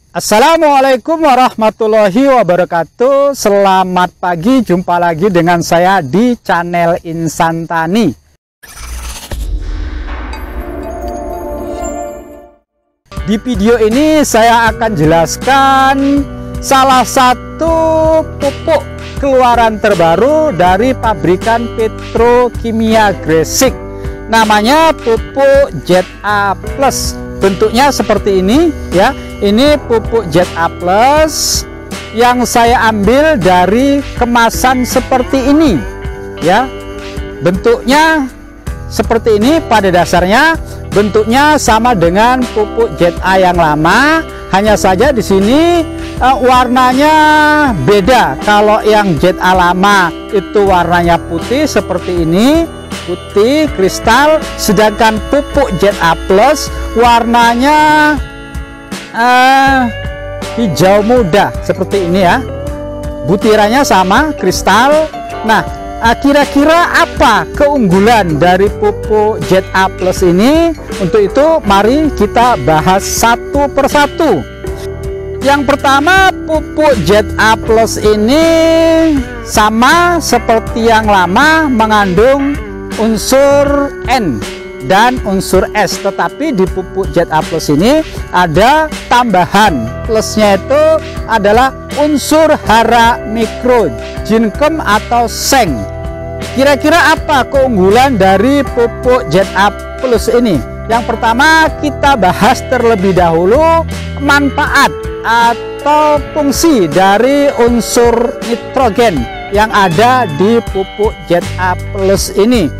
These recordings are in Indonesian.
Assalamualaikum warahmatullahi wabarakatuh. Selamat pagi, jumpa lagi dengan saya di channel Insan Tani. Di video ini saya akan jelaskan salah satu pupuk keluaran terbaru dari pabrikan petrokimia Gresik. Namanya pupuk ZA Plus. Bentuknya seperti ini ya. Ini pupuk ZA Plus yang saya ambil dari kemasan seperti ini ya. Bentuknya seperti ini, pada dasarnya bentuknya sama dengan pupuk ZA yang lama, hanya saja di sini warnanya beda. Kalau yang ZA lama itu warnanya putih seperti ini, putih kristal, sedangkan pupuk ZA Plus warnanya hijau muda seperti ini ya. Butirannya sama, kristal. Nah, kira-kira apa keunggulan dari pupuk ZA Plus ini? Untuk itu mari kita bahas satu persatu. Yang pertama, pupuk ZA Plus ini sama seperti yang lama, mengandung unsur N dan unsur S, tetapi di pupuk ZA Plus ini ada tambahan. Plusnya itu adalah unsur hara mikro, jinkem atau seng. Kira-kira apa keunggulan dari pupuk ZA Plus ini? Yang pertama, kita bahas terlebih dahulu manfaat atau fungsi dari unsur nitrogen yang ada di pupuk ZA Plus ini.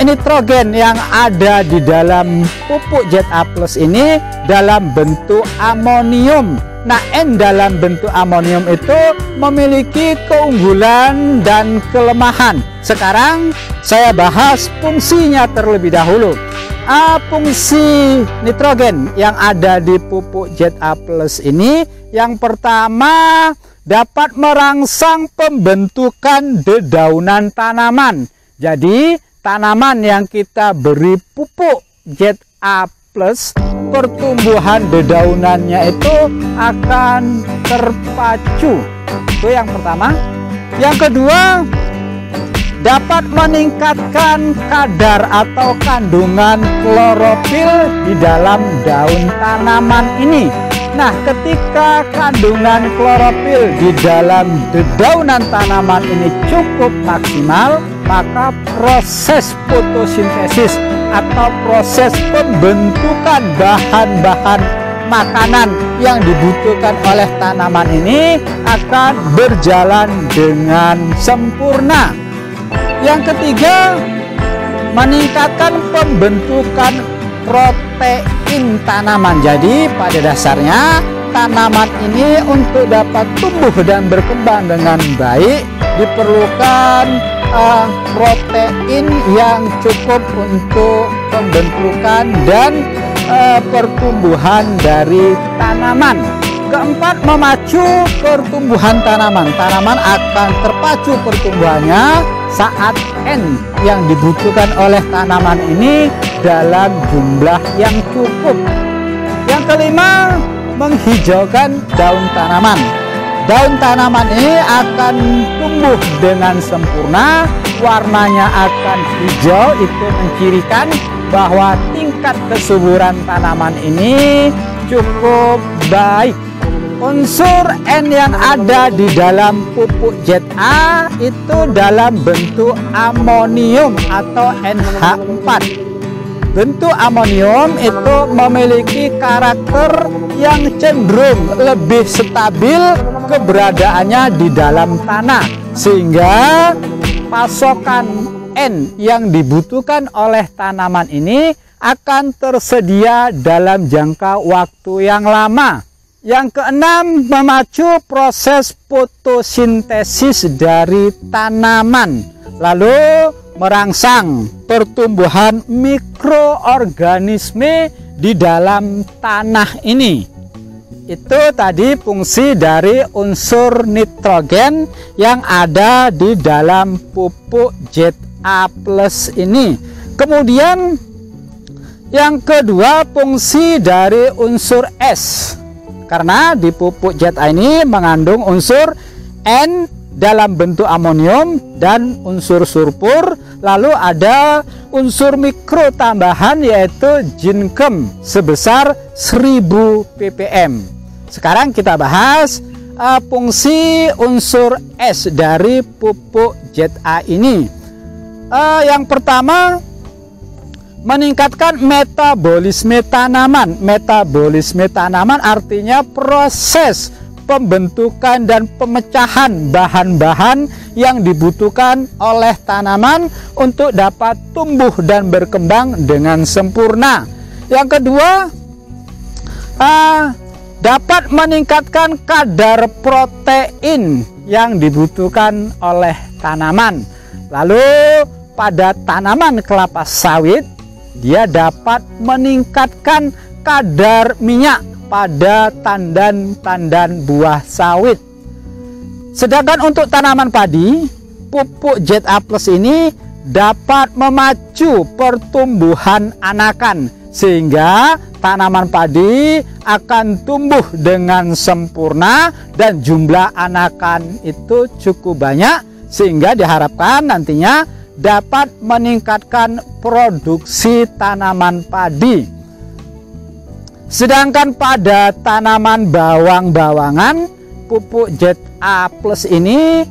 Nitrogen yang ada di dalam pupuk ZA Plus ini dalam bentuk amonium. Nah, N dalam bentuk amonium itu memiliki keunggulan dan kelemahan. Sekarang saya bahas fungsinya terlebih dahulu. Fungsi nitrogen yang ada di pupuk ZA Plus ini, yang pertama, dapat merangsang pembentukan dedaunan tanaman. Jadi tanaman yang kita beri pupuk ZA Plus, pertumbuhan dedaunannya itu akan terpacu. Itu yang pertama. Yang kedua, dapat meningkatkan kadar atau kandungan klorofil di dalam daun tanaman ini. Nah, ketika kandungan klorofil di dalam dedaunan tanaman ini cukup maksimal, maka proses fotosintesis atau proses pembentukan bahan-bahan makanan yang dibutuhkan oleh tanaman ini akan berjalan dengan sempurna. Yang ketiga, meningkatkan pembentukan protein tanaman. Jadi pada dasarnya tanaman ini untuk dapat tumbuh dan berkembang dengan baik diperlukan protein yang cukup untuk pembentukan dan pertumbuhan dari tanaman. Keempat, memacu pertumbuhan tanaman. Tanaman akan terpacu pertumbuhannya saat N yang dibutuhkan oleh tanaman ini dalam jumlah yang cukup. Yang kelima, menghijaukan daun tanaman. Daun tanaman ini akan tumbuh dengan sempurna, warnanya akan hijau. Itu mencirikan bahwa tingkat kesuburan tanaman ini cukup baik. Unsur N yang ada di dalam pupuk ZA itu dalam bentuk amonium atau NH4. Bentuk amonium itu memiliki karakter yang cenderung lebih stabil keberadaannya di dalam tanah, sehingga pasokan N yang dibutuhkan oleh tanaman ini akan tersedia dalam jangka waktu yang lama. Yang keenam, memacu proses fotosintesis dari tanaman, lalu merangsang pertumbuhan mikroorganisme di dalam tanah ini. Itu tadi fungsi dari unsur nitrogen yang ada di dalam pupuk ZA Plus ini. Kemudian yang kedua, fungsi dari unsur S. Karena di pupuk ZA ini mengandung unsur N dalam bentuk amonium dan unsur sulfur, lalu ada unsur mikro tambahan yaitu zinkem sebesar 1000 ppm. Sekarang kita bahas fungsi unsur S dari pupuk ZA ini. Yang pertama, meningkatkan metabolisme tanaman. Metabolisme tanaman artinya proses pembentukan dan pemecahan bahan-bahan yang dibutuhkan oleh tanaman untuk dapat tumbuh dan berkembang dengan sempurna. Yang kedua, dapat meningkatkan kadar protein yang dibutuhkan oleh tanaman. Lalu pada tanaman kelapa sawit, dia dapat meningkatkan kadar minyak pada tandan-tandan buah sawit. Sedangkan untuk tanaman padi, pupuk ZA Plus ini dapat memacu pertumbuhan anakan, sehingga tanaman padi akan tumbuh dengan sempurna dan jumlah anakan itu cukup banyak, sehingga diharapkan nantinya dapat meningkatkan produksi tanaman padi. Sedangkan pada tanaman bawang-bawangan, pupuk ZA Plus ini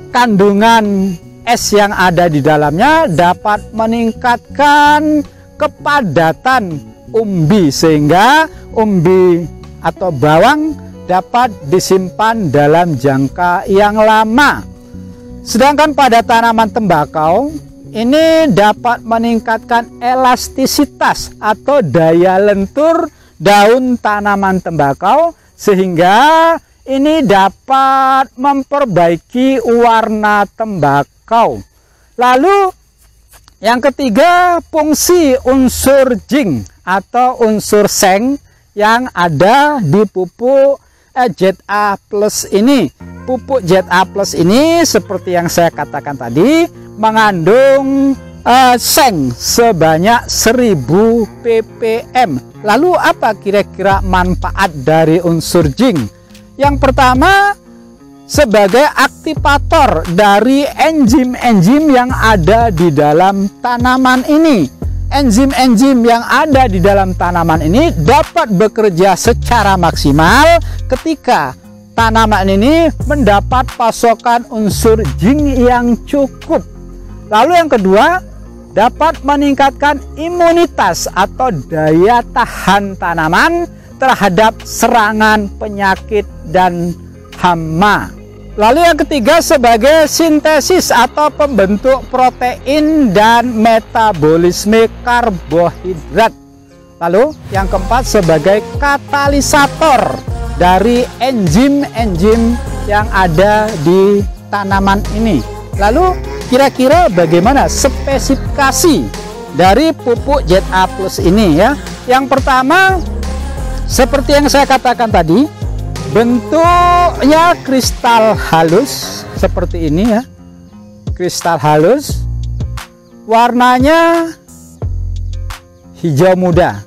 kandungan S yang ada di dalamnya dapat meningkatkan kepadatan umbi, sehingga umbi atau bawang dapat disimpan dalam jangka yang lama. Sedangkan pada tanaman tembakau ini dapat meningkatkan elastisitas atau daya lentur daun tanaman tembakau, sehingga ini dapat memperbaiki warna tembakau. Lalu yang ketiga, fungsi unsur zinc atau unsur seng yang ada di pupuk ZA Plus ini. Pupuk ZA Plus ini seperti yang saya katakan tadi mengandung seng sebanyak 1000 ppm. Lalu apa kira-kira manfaat dari unsur zinc? Yang pertama, sebagai aktivator dari enzim-enzim yang ada di dalam tanaman ini. Enzim-enzim yang ada di dalam tanaman ini dapat bekerja secara maksimal ketika tanaman ini mendapat pasokan unsur zinc yang cukup. Lalu yang kedua, dapat meningkatkan imunitas atau daya tahan tanaman terhadap serangan penyakit dan hama. Lalu yang ketiga, sebagai sintesis atau pembentuk protein dan metabolisme karbohidrat. Lalu yang keempat, sebagai katalisator dari enzim-enzim yang ada di tanaman ini. Lalu kira-kira bagaimana spesifikasi dari pupuk ZA Plus ini ya? Yang pertama, seperti yang saya katakan tadi, bentuknya kristal halus seperti ini ya, kristal halus, warnanya hijau muda.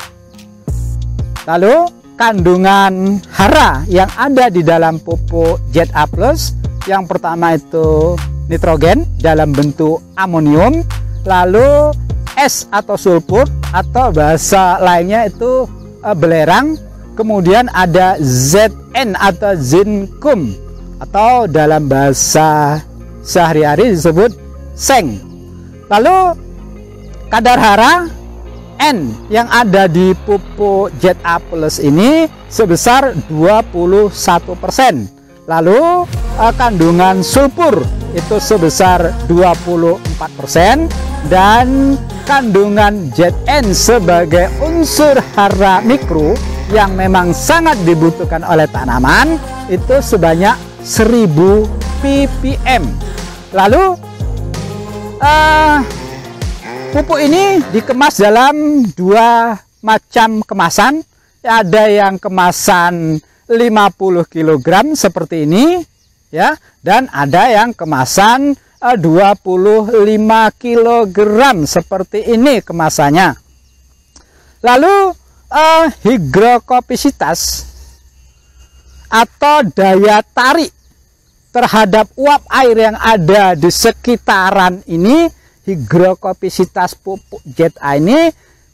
Lalu kandungan hara yang ada di dalam pupuk ZA Plus, yang pertama itu nitrogen dalam bentuk amonium, lalu S atau sulfur atau bahasa lainnya itu belerang, kemudian ada Zn atau zinkum atau dalam bahasa sehari-hari disebut seng. Lalu kadar hara N yang ada di pupuk ZA Plus ini sebesar 21%. Lalu kandungan sulfur itu sebesar 24%, dan kandungan Zn sebagai unsur hara mikro yang memang sangat dibutuhkan oleh tanaman itu sebanyak 1000 ppm. Lalu pupuk ini dikemas dalam dua macam kemasan. Ada yang kemasan 50 kg seperti ini ya, dan ada yang kemasan 25 kg seperti ini kemasannya. Lalu hidrokopisitas atau daya tarik terhadap uap air yang ada di sekitaran ini, higrokopisitas pupuk ZA ini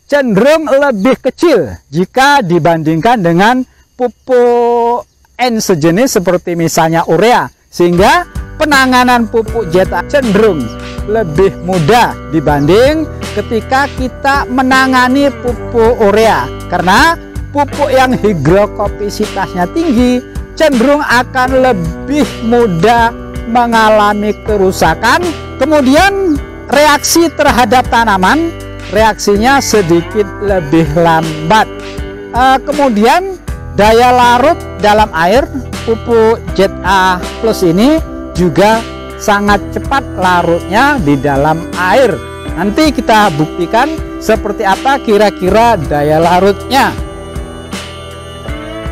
cenderung lebih kecil jika dibandingkan dengan pupuk N sejenis seperti misalnya urea, sehingga penanganan pupuk ZA cenderung lebih mudah dibanding ketika kita menangani pupuk urea, karena pupuk yang higrokopisitasnya tinggi cenderung akan lebih mudah mengalami kerusakan, kemudian reaksi terhadap tanaman reaksinya sedikit lebih lambat. Kemudian daya larut dalam air pupuk ZA Plus ini juga sangat cepat larutnya di dalam air. Nanti kita buktikan seperti apa kira-kira daya larutnya.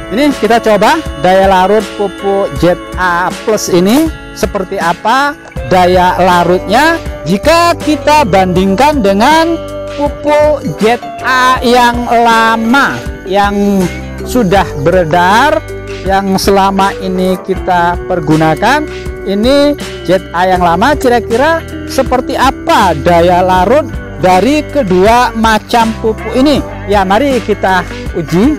Ini kita coba daya larut pupuk ZA Plus ini seperti apa daya larutnya jika kita bandingkan dengan pupuk ZA yang lama, yang sudah beredar, yang selama ini kita pergunakan. Ini ZA yang lama, kira-kira seperti apa daya larut dari kedua macam pupuk ini? Ya, mari kita uji.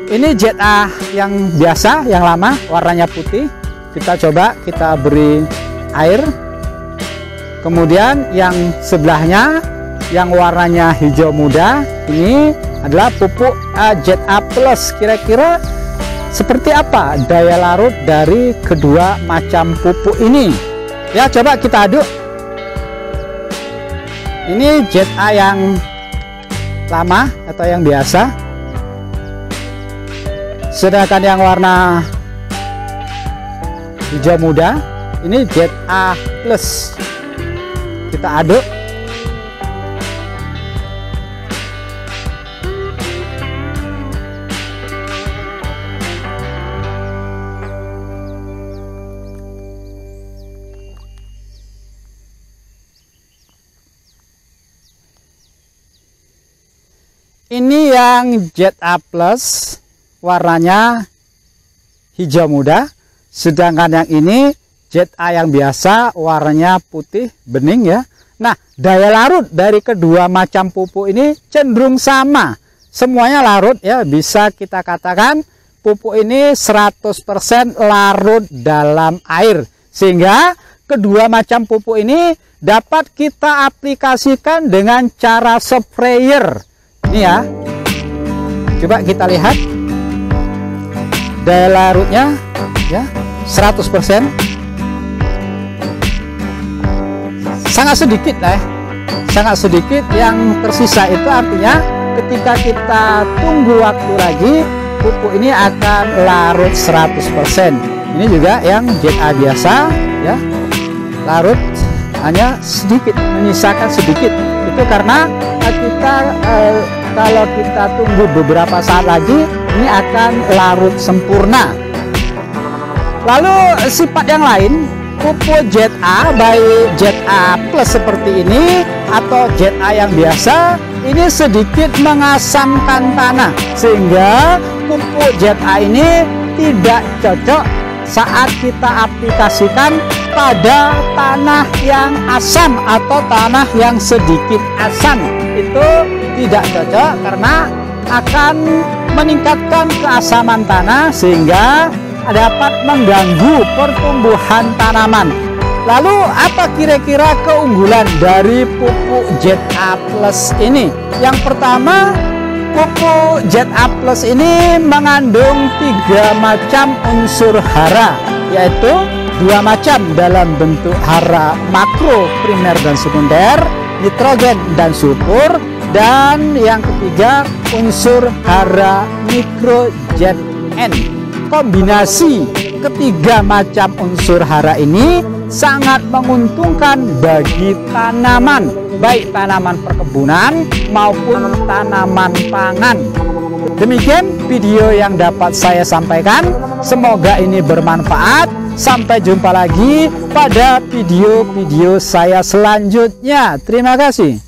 Ini ZA yang biasa, yang lama, warnanya putih. Kita coba, kita beri air. Kemudian yang sebelahnya, yang warnanya hijau muda, ini adalah pupuk ZA Plus. Kira-kira seperti apa daya larut dari kedua macam pupuk ini? Ya, coba kita aduk. Ini ZA yang lama atau yang biasa. Sedangkan yang warna hijau muda, ini ZA Plus. Kita aduk. Ini yang ZA Plus warnanya hijau muda, sedangkan yang ini ZA yang biasa warnanya putih bening ya. Nah, daya larut dari kedua macam pupuk ini cenderung sama, semuanya larut ya, bisa kita katakan pupuk ini 100% larut dalam air, sehingga kedua macam pupuk ini dapat kita aplikasikan dengan cara sprayer. Ini ya, coba kita lihat daya larutnya ya, 100%. Sangat sedikit lah ya, sangat sedikit yang tersisa. Itu artinya ketika kita tunggu waktu lagi, pupuk ini akan larut 100%. Ini juga yang ZA biasa ya, larut hanya sedikit, menyisakan sedikit. Itu karena kita kalau kita tunggu beberapa saat lagi, ini akan larut sempurna. Lalu sifat yang lain pupuk ZA, baik ZA Plus seperti ini atau ZA yang biasa, ini sedikit mengasamkan tanah, sehingga pupuk ZA ini tidak cocok saat kita aplikasikan pada tanah yang asam atau tanah yang sedikit asam. Itu tidak cocok karena akan meningkatkan keasaman tanah sehingga dapat mengganggu pertumbuhan tanaman. Lalu apa kira-kira keunggulan dari pupuk ZA Plus ini? Yang pertama, pupuk ZA Plus ini mengandung 3 macam unsur hara, yaitu 2 macam dalam bentuk hara makro, primer dan sekunder, nitrogen dan sulfur, dan yang ketiga unsur hara mikro ZN. Kombinasi ketiga macam unsur hara ini sangat menguntungkan bagi tanaman, baik tanaman perkebunan maupun tanaman pangan. Demikian video yang dapat saya sampaikan, semoga ini bermanfaat. Sampai jumpa lagi pada video-video saya selanjutnya. Terima kasih.